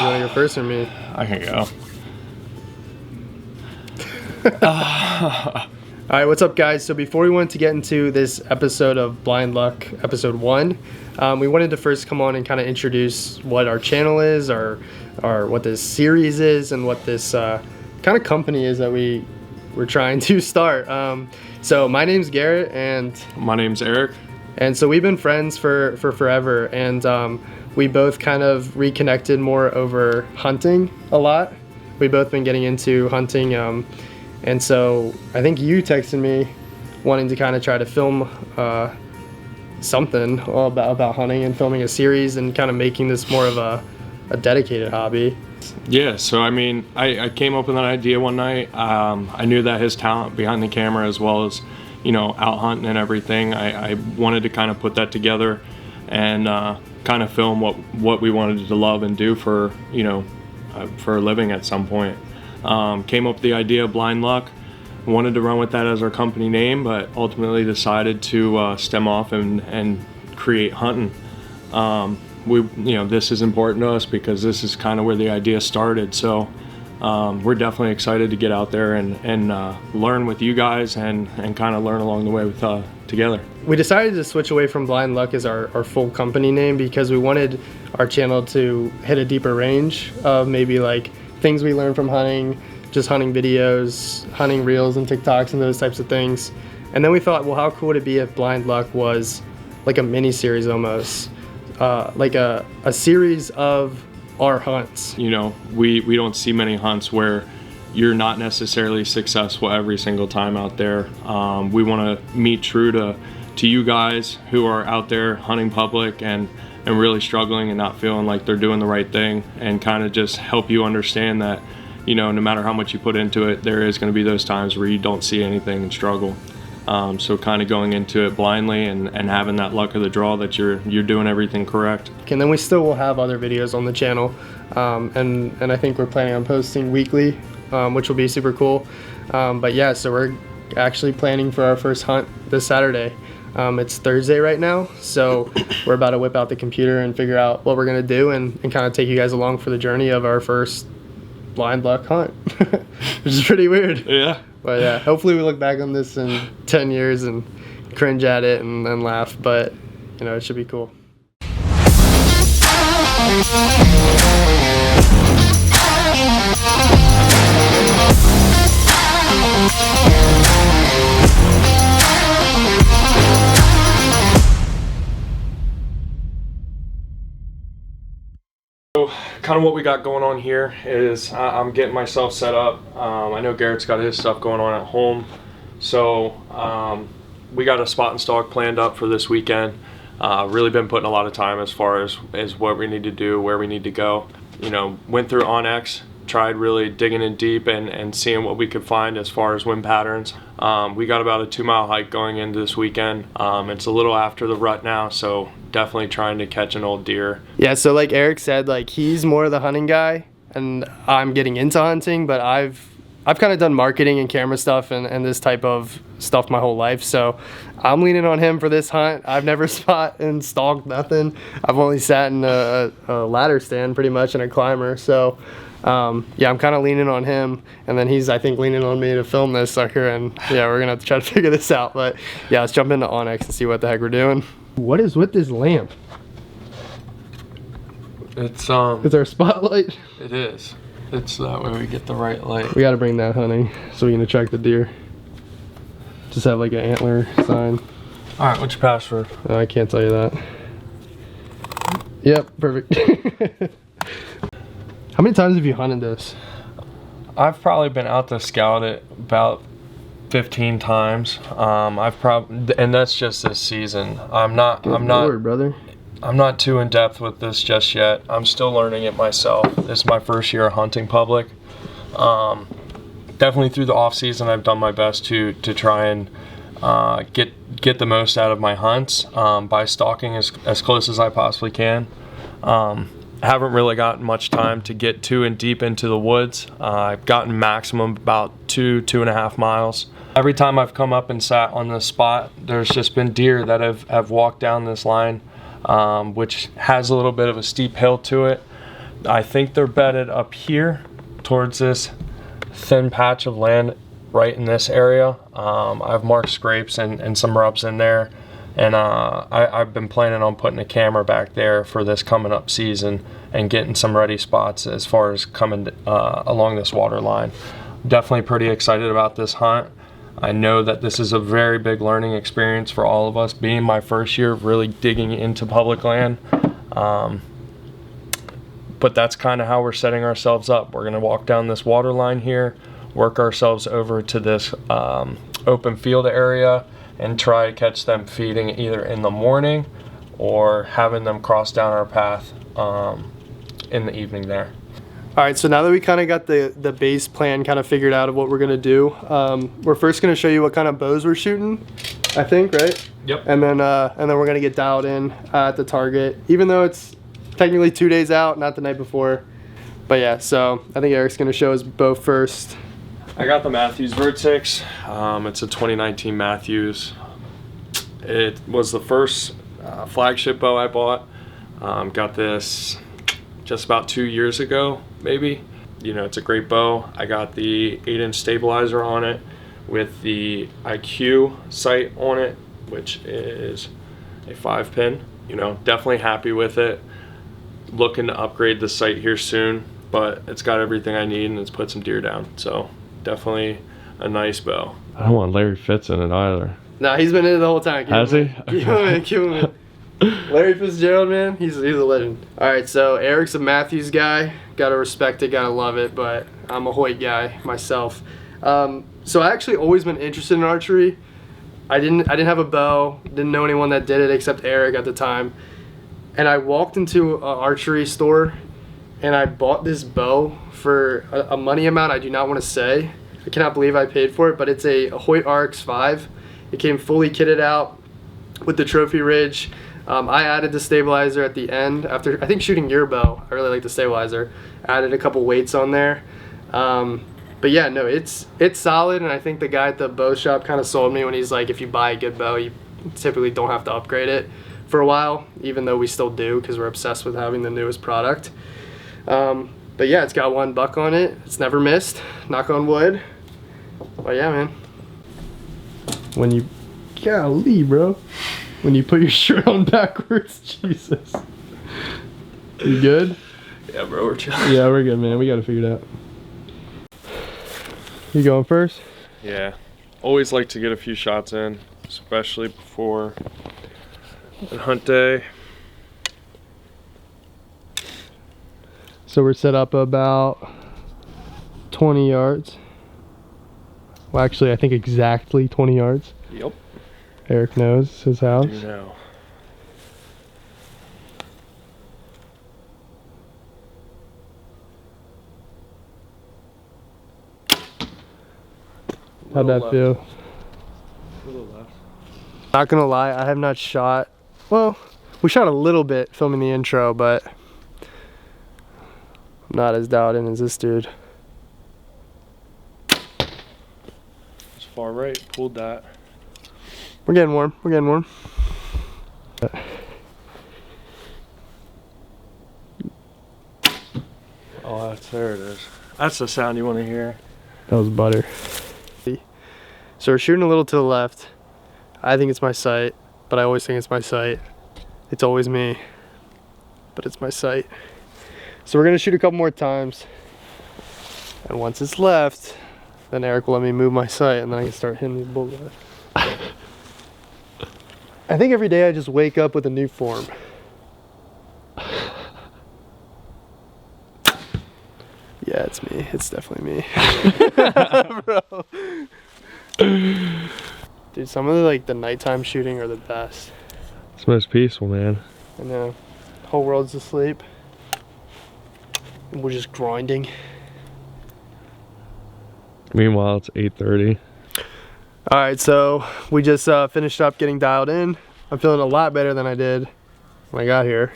You want to go first or me? I can go. All right, what's up, guys? So before we went to get into this episode of Blind Luck, episode 1, we wanted to first come on and kind of introduce what our channel is, or what this series is, and what this kind of company is that we're trying to start. So my name's Garrett, and My name's Eric. And so we've been friends for forever, and we both kind of reconnected more over hunting a lot. We've both been getting into hunting, and so I think you texted me wanting to kind of try to film something all about hunting and filming a series and kind of making this more of a dedicated hobby. Yeah, so I mean, I came up with an idea one night. I knew that his talent behind the camera, as well as, out hunting and everything, I wanted to kind of put that together and kind of film what we wanted to love and do for a living at some point. Came up with the idea of Blind Luck. Wanted to run with that as our company name, but ultimately decided to stem off and create hunting. This is important to us because this is kind of where the idea started. So we're definitely excited to get out there and learn with you guys and kind of learn along the way with together. We decided to switch away from Blind Luck as our full company name because we wanted our channel to hit a deeper range of maybe like things we learned from hunting, just hunting videos, hunting reels and TikToks and those types of things. And then we thought, well, how cool would it be if Blind Luck was like a mini series almost, like a series of our hunts. We don't see many hunts where you're not necessarily successful every single time out there. We want to meet true to you guys who are out there hunting public and really struggling and not feeling like they're doing the right thing, and kind of just help you understand that, no matter how much you put into it, there is going to be those times where you don't see anything and struggle. So kind of going into it blindly and having that luck of the draw that you're doing everything correct. And then we still will have other videos on the channel, and I think we're planning on posting weekly, which will be super cool. But yeah, so we're actually planning for our first hunt this Saturday. It's Thursday right now, so we're about to whip out the computer and figure out what we're gonna do and kind of take you guys along for the journey of our first Blind Luck hunt, which is pretty weird. Yeah. But yeah, hopefully we look back on this in 10 years and cringe at it and laugh, but it should be cool. So kind of what we got going on here is I'm getting myself set up. I know Garrett's got his stuff going on at home, so we got a spot and stalk planned up for this weekend. Really been putting a lot of time as far as what we need to do, where we need to go. Went through Onyx, tried really digging in deep and seeing what we could find as far as wind patterns. We got about a 2-mile hike going into this weekend. It's a little after the rut now, so definitely trying to catch an old deer. Yeah, so like Eric said, like he's more the hunting guy and I'm getting into hunting, but I've kind of done marketing and camera stuff and this type of stuff my whole life, so I'm leaning on him for this hunt. I've never spot and stalked nothing. I've only sat in a ladder stand pretty much and a climber, so yeah, I'm kind of leaning on him, and then he's, I think, leaning on me to film this sucker, and yeah, we're gonna have to try to figure this out. But yeah, let's jump into Onyx and see what the heck we're doing. What is with this lamp? It's It's our spotlight. It is. It's that way we get the right light. We gotta bring that hunting so we can attract the deer. Just have like an antler sign. All right, what's your password? Oh, I can't tell you that. Yep, perfect. How many times have you hunted this? I've probably been out to scout it about 15 times. And that's just this season. I'm not too in depth with this just yet. I'm still learning it myself. This is my first year hunting public. Definitely through the off season, I've done my best to try and get the most out of my hunts by stalking as close as I possibly can. Haven't really gotten much time to get too in deep into the woods. I've gotten maximum about 2.5 miles. Every time I've come up and sat on this spot, there's just been deer that have walked down this line, which has a little bit of a steep hill to it. I think they're bedded up here towards this thin patch of land right in this area. I've marked scrapes and some rubs in there, and I've been planning on putting a camera back there for this coming up season and getting some ready spots as far as coming along this water line. Definitely pretty excited about this hunt. I know that this is a very big learning experience for all of us, being my first year of really digging into public land. But that's kind of how we're setting ourselves up. We're gonna walk down this water line here, work ourselves over to this open field area, and try to catch them feeding either in the morning or having them cross down our path in the evening there. All right, so now that we kind of got the base plan kind of figured out of what we're gonna do, we're first gonna show you what kind of bows we're shooting, I think, right? Yep. And then we're gonna get dialed in at the target, even though it's technically 2 days out, not the night before. But yeah, so I think Eric's gonna show his bow first. I got the Matthews Vertex. It's a 2019 Matthews. It was the first flagship bow I bought. Got this just about 2 years ago, maybe. You know, it's a great bow. I got the 8-inch stabilizer on it with the IQ sight on it, which is a 5-pin. You know, definitely happy with it. Looking to upgrade the sight here soon, but it's got everything I need and it's put some deer down. So definitely a nice bow. I don't want Larry Fitz in it either. No, he's been in it the whole time. Has he? Keep him in, keep him in. Larry Fitzgerald, man, he's a legend. All right, so Eric's a Matthews guy. Gotta respect it, gotta love it, but I'm a Hoyt guy myself. So I actually always been interested in archery. I didn't have a bow, didn't know anyone that did it except Eric at the time. And I walked into an archery store and I bought this bow for a money amount I do not want to say. I cannot believe I paid for it, but it's a Hoyt RX-5. It came fully kitted out with the trophy ridge. I added the stabilizer at the end after, I think, shooting your bow. I really like the stabilizer. Added a couple weights on there. But yeah, no, it's solid, and I think the guy at the bow shop kind of sold me when he's like, if you buy a good bow, you typically don't have to upgrade it for a while, even though we still do because we're obsessed with having the newest product. But yeah, it's got one buck on it. It's never missed, knock on wood. But yeah, man. Golly, bro. When you put your shirt on backwards, Jesus. You good? Yeah, bro, we're chilling. Yeah, we're good, man. We got to figure it out. You going first? Yeah, always like to get a few shots in, especially before a hunt day. So we're set up about 20 yards. Well, actually, I think exactly 20 yards. Yep. Eric knows his house. You know. How'd that feel? A little left. Not gonna lie, I have not shot. Well, we shot a little bit filming the intro, but I'm not as dialed in as this dude. It's far right. Pulled that. We're getting warm. We're getting warm. Oh, there it is. That's the sound you want to hear. That was butter. So we're shooting a little to the left. I think it's my sight, but I always think it's my sight. It's always me, but it's my sight. So we're gonna shoot a couple more times. And once it's left, then Eric will let me move my sight and then I can start hitting these bullseyes. I think every day I just wake up with a new form. Yeah, it's me. It's definitely me. Bro. Dude, some of the nighttime shooting are the best. It's most peaceful, man. I know. The whole world's asleep. And we're just grinding. Meanwhile, it's 8:30. All right, so we just finished up getting dialed in. I'm feeling a lot better than I did when I got here,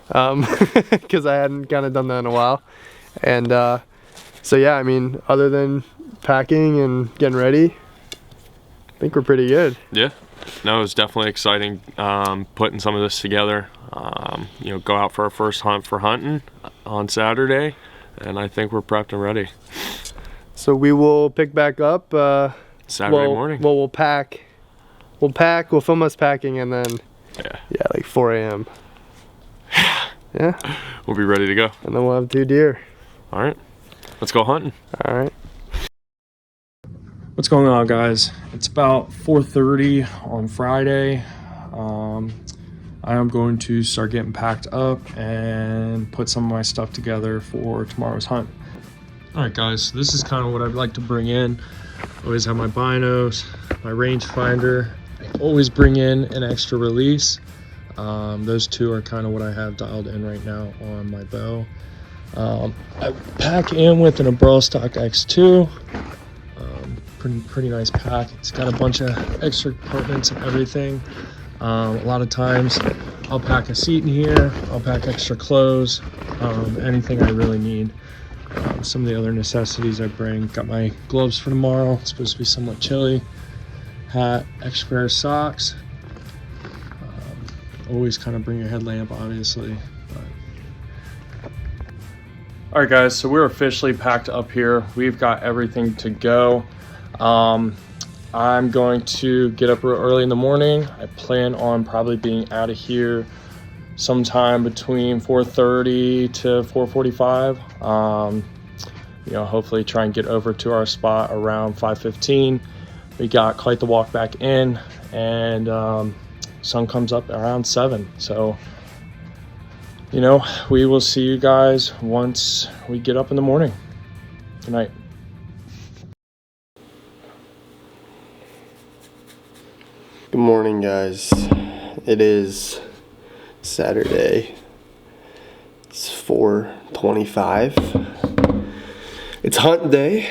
because I hadn't kind of done that in a while. And so yeah, I mean, other than packing and getting ready, I think we're pretty good. Yeah. No, it was definitely exciting putting some of this together. You know, go out for our first hunt for hunting on Saturday, and I think we're prepped and ready. So we will pick back up Saturday morning. Well, we'll pack. We'll film us packing, and then yeah, like 4 a.m. Yeah. We'll be ready to go. And then we'll have 2 deer. All right. Let's go hunting. All right. What's going on, guys? It's about 4:30 on Friday. I am going to start getting packed up and put some of my stuff together for tomorrow's hunt. All right, guys, so this is kind of what I'd like to bring in. I always have my binos, my rangefinder. I always bring in an extra release. Those 2 are kind of what I have dialed in right now on my bow. I pack in with an Umbrella Stock X2. Pretty nice pack. It's got a bunch of extra compartments and everything. A lot of times I'll pack a seat in here, I'll pack extra clothes, anything I really need. Some of the other necessities I bring, got my gloves for tomorrow. It's supposed to be somewhat chilly. Hat, extra pair of socks. Always kind of bring a headlamp, obviously. All right, guys, so we're officially packed up here. We've got everything to go. I'm going to get up real early in the morning. I plan on probably being out of here sometime between 4:30 to 4:45. You know, hopefully try and get over to our spot around 5:15. We got quite the walk back in, and sun comes up around 7. So, you know, we will see you guys once we get up in the morning. Good night. Good morning, guys. It is Saturday. It's 4:25. It's hunt day.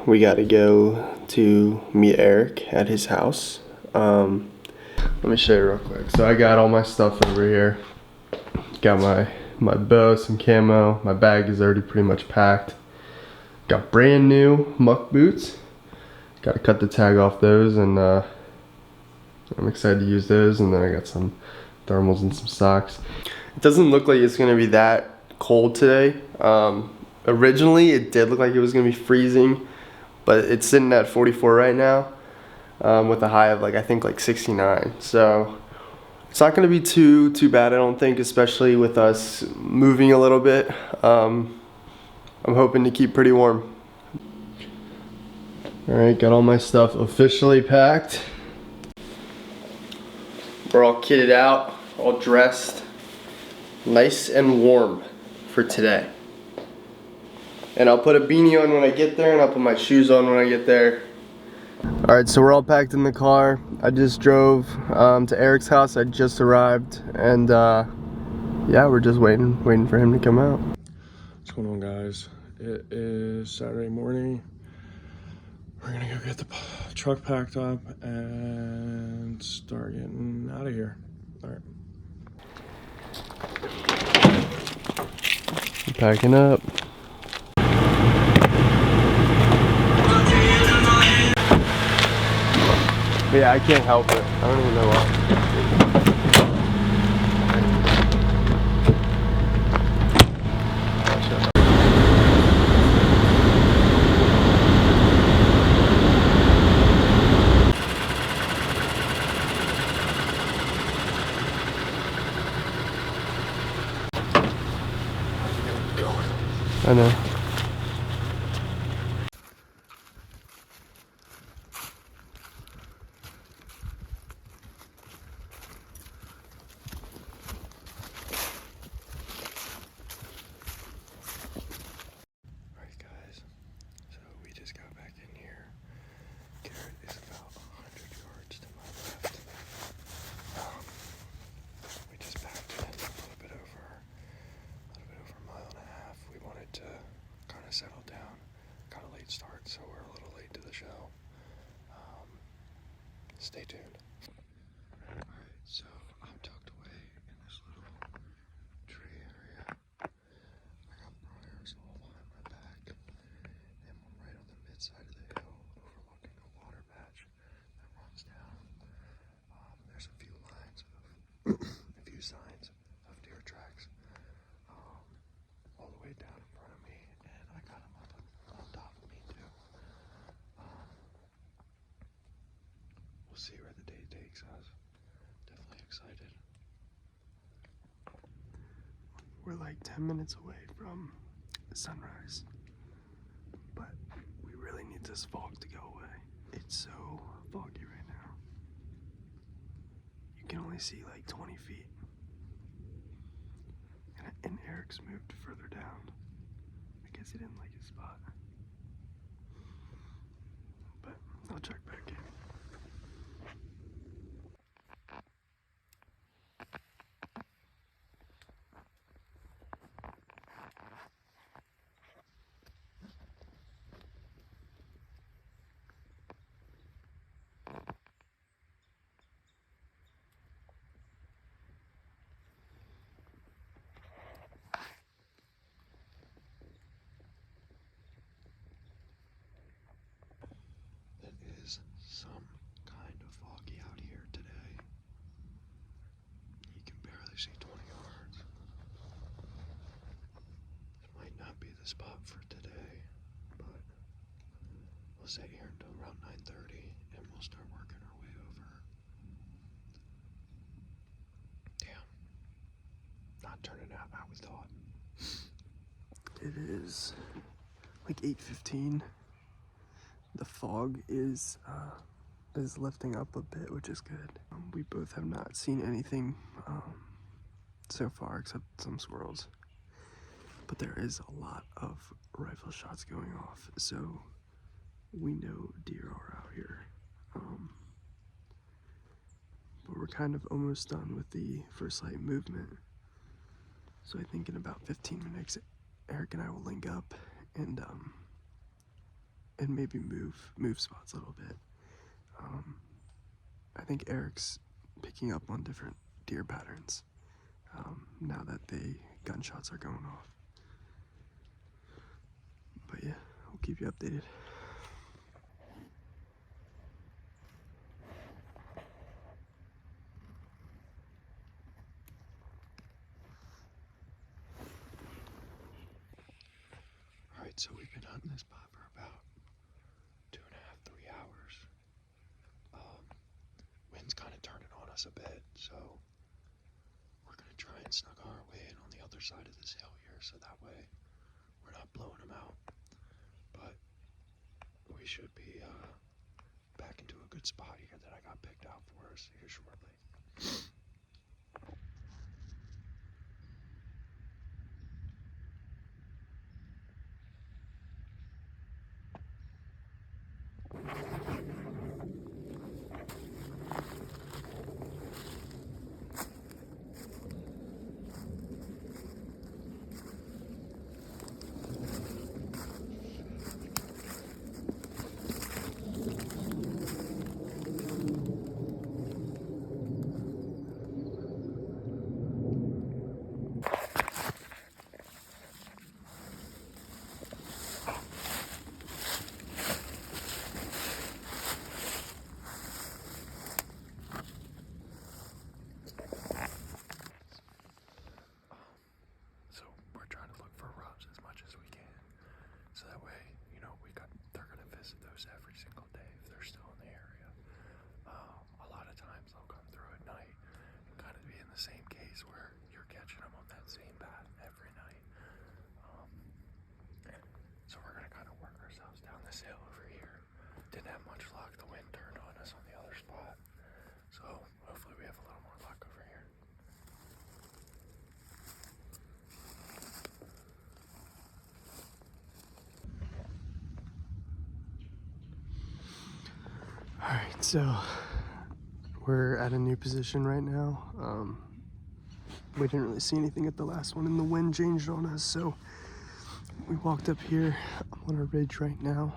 We gotta go to meet Eric at his house. Let me show you real quick. So I got all my stuff over here. Got my bow, some camo. My bag is already pretty much packed. Got brand new muck boots. Gotta cut the tag off those, and I'm excited to use those. And then I got some thermals and some socks. It doesn't look like it's gonna be that cold today. Originally it did look like it was gonna be freezing, but it's sitting at 44 right now, with a high of I think 69. So it's not gonna be too bad, I don't think, especially with us moving a little bit. I'm hoping to keep pretty warm. All right, got all my stuff officially packed. We're all kitted out, all dressed, nice and warm for today. And I'll put a beanie on when I get there, and I'll put my shoes on when I get there. All right, so we're all packed in the car. I just drove to Eric's house. I just arrived, and yeah, we're just waiting for him to come out. What's going on, guys? It is Saturday morning. We're gonna go get the truck packed up and start getting out of here. All right. Packing up. But yeah, I can't help it. I don't even know why. I know. Alright, guys. So we just got back in here. Garrett is about 100 yards to my left. We just packed in a little bit over a mile and a half. We wanted to kind of settle down. Got a late start, so we're a little late to the show. Stay tuned. Alright, so I'm tucked away in this little tree area. I got briars all behind my back, and I'm right on the mid side of the hill overlooking a water patch that see where the day takes us. Definitely excited. We're like 10 minutes away from sunrise, but we really need this fog to go away. It's so foggy right now. You can only see like 20 feet. And Eric's moved further down. I guess he didn't like his spot. But I'll check back in. It is some kind of foggy out here today. You can barely see 20 yards. It might not be the spot for today, but we'll sit here until around 9:30 and we'll start working our way over. Damn. Not turning out how we thought. It is like 8:15. The fog is lifting up a bit, which is good. We both have not seen anything so far except some squirrels. But there is a lot of rifle shots going off, so we know deer are out here. But we're kind of almost done with the first light movement. So I think in about 15 minutes, Eric and I will link up and maybe move spots a little bit. I think Eric's picking up on different deer patterns now that the gunshots are going off. But yeah, I'll keep you updated. Alright, so we've been hunting this spot for about 2.5, 3 hours. Wind's kind of turning on us a bit, so we're going to try and snug our way in on the other side of this hill here, so that way we're not blowing them out. But we should be back into a good spot here that I got picked out for us here shortly. So we're trying to look for rubs as much as we can. So that way, they're going to visit those every single day if they're still in the area. A lot of times they'll come through at night and kind of be in the same case where you're catching them on that same path every night. So we're going to kind of work ourselves down this hill over here. Didn't have much luck. The wind turned on us on the other spot. So hopefully we have a little more luck over here. Alright, so we're at a new position right now. We didn't really see anything at the last one and the wind changed on us, so we walked up here. I'm on a ridge right now,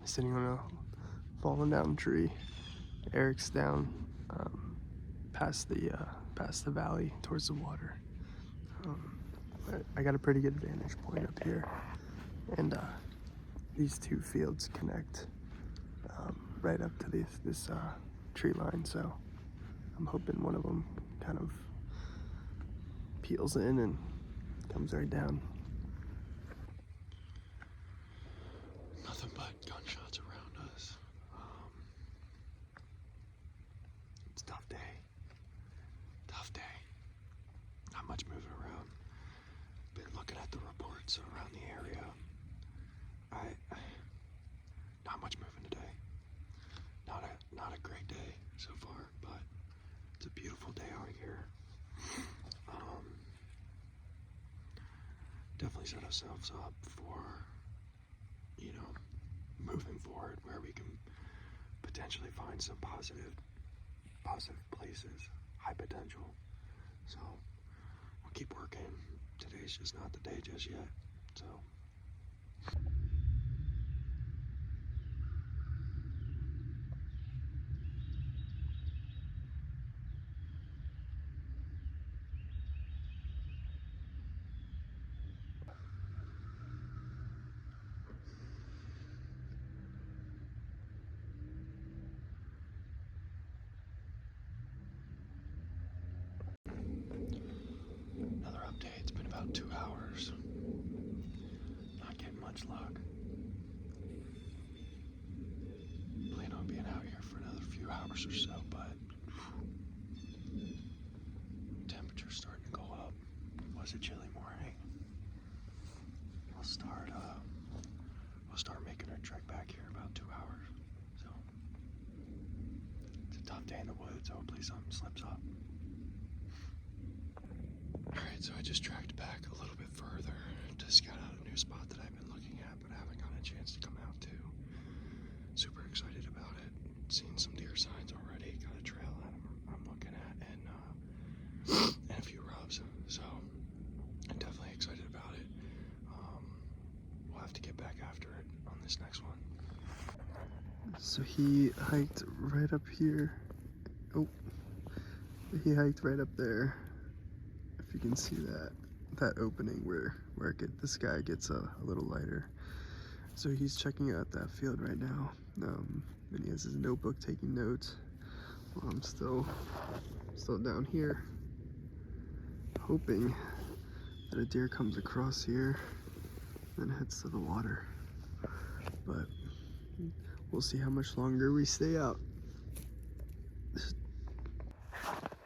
sitting on a fallen down tree. Eric's down past the valley towards the water. I got a pretty good vantage point up here, and these two fields connect right up to this tree line, so I'm hoping one of them kind of peels in and comes right down. Nothing but gunshots around us. tough day. Tough day. Not much moving around. Been looking at the reports around the area. Not much moving today. Not a great day so far, but it's a beautiful day out here. Definitely set ourselves up for, moving forward where we can potentially find some positive places, high potential. So we'll keep working. Today's just not the day just yet. So. Another update, it's been about 2 hours. Not getting much luck. Plan on being out here for another few hours or so, but temperature's starting to go up. Was a chilly morning. We'll start making our trek back here in about 2 hours. So it's a tough day in the woods. Hopefully something slips up. Alright, so I just tracked back a little bit further to scout out a new spot that I've been looking at, but I haven't gotten a chance to come out to. Super excited about it. Seen some deer signs already. Got a trail that I'm looking at, and a few rubs. So I'm definitely excited about it. We'll have to get back after it on this next one. So he hiked right up here. Oh, he hiked right up there. If you can see that opening where the sky gets a little lighter. So he's checking out that field right now. And he has his notebook taking notes. While I'm still down here, hoping that a deer comes across here and heads to the water. But we'll see how much longer we stay out.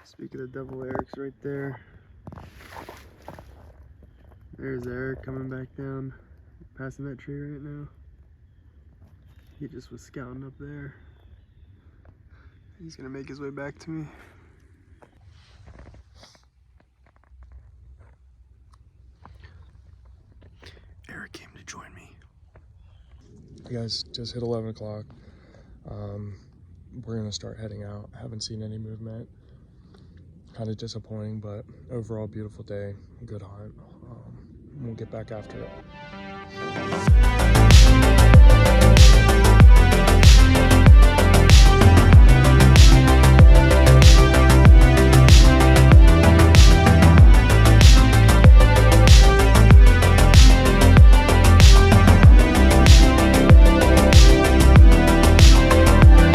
Speaking of Devil Erick's right there. There's Eric coming back down, passing that tree right now. He just was scouting up there. He's gonna make his way back to me. Eric came to join me. You guys just hit 11 o'clock. We're gonna start heading out. I haven't seen any movement. Kind of disappointing, but overall beautiful day, good hunt. We'll get back after it.